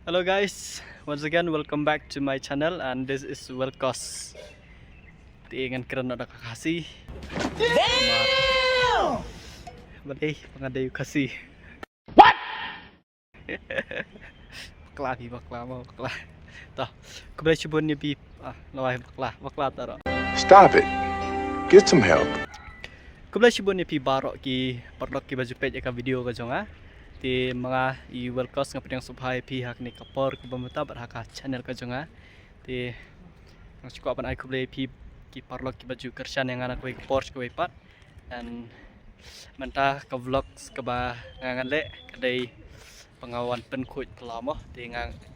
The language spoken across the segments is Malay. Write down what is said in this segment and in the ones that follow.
Hello guys, once again welcome back to my channel and this is Welkos. Tingin keren ada kasih. Badai pengadai kasih. What? Bakla mau bakla. Tah, kebetulan coba ni bi lawai bakla taro. Stop it. Get some help. Kebetulan coba ni bi barok ki perlok ki baju page ka video ka jonga. Di mga i-welcome nga subhay pihak ni kapor kubamata berhaka channel ka jonga di ang suko apan ay kublay pi ki parlok ki baju kersyan yang anak kuy kapor ko pat dan menta ka vlogs ka ba ngangle kadai pengawan penkut kelamo di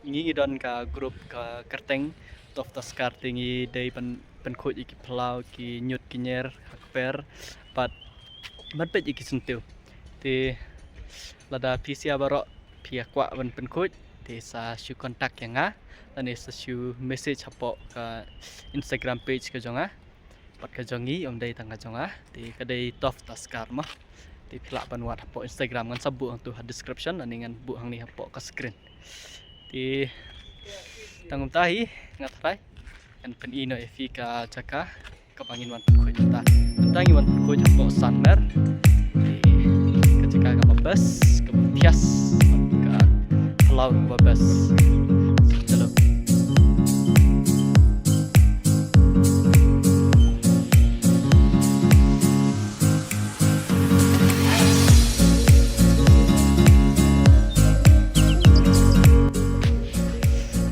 ngi don ka grup ka kerteng tof taskar tingi dai penkut iki pelau ki nyut kinyer hakper pat man pet iki sentiu di lada pisia barok pia kwa ban penkut desa shu kontak yang dan desa shu message hapo ke Instagram page ke jonga pat ke jongi om dai tangga jonga di kadai tof taskar mah di pilak ban wat hapo Instagram ngan sabu ang tu description dan dengan bu hang ni hapo ke screen di tangum tahi ngatrai kan pen ino efi ka caka kebangin wan penkut ta tangi wan penkut hapo sanmer ketika ke bebas tias ke pulau bebas halo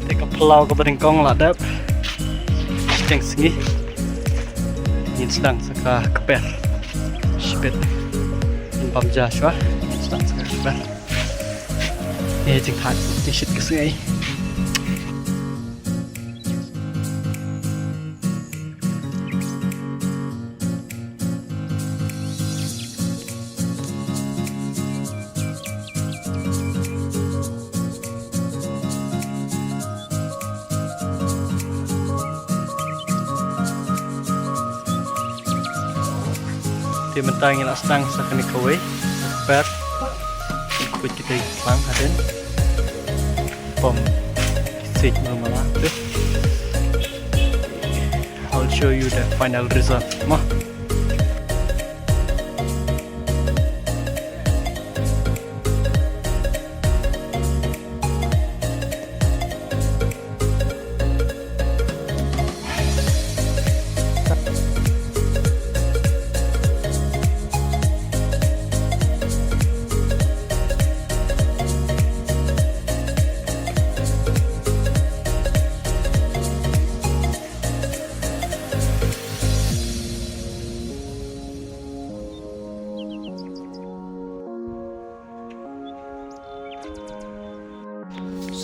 ke pulau ke Beringkong lah dap ceng sengi ini sedang seka keper spet pam Joshua sedang seka keper ini jeng hat di shit ke sungai di mentang yang sedang sakani kawai per ikut kita lang haden pom sit mamala tuh I'll show you the final result mah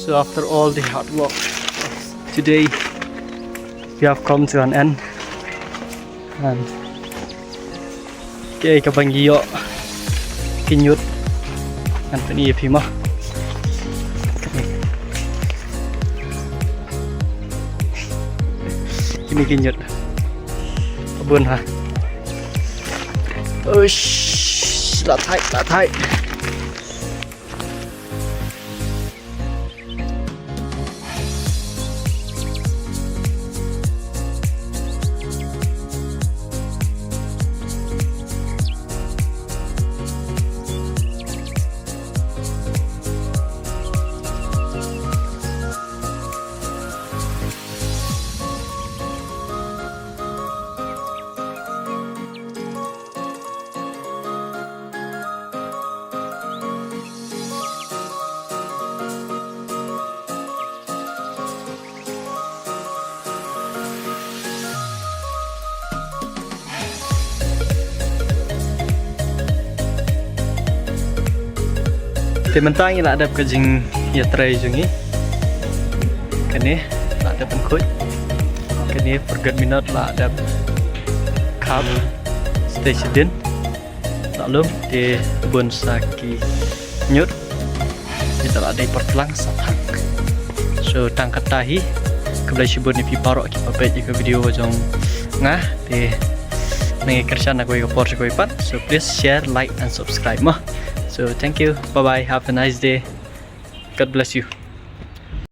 So after all the hard work today, we have come to an end. And okay, kabanggiyo kinyut and peni pima. Kini kinyut. Abun ha. Ush, latai. Mentang lah ada kejing ya try jungi kene lah ada penkut kene forget minot lah ada cup station lalu di bonsaki nyut kita lah ada pertelang satak so tangkat tahi kebelah sibun ni parok kita page ke video jong ngah di mengikersan aku ke por ko ipat so please share like and subscribe mah. So thank you, bye bye, have a nice day, God bless you.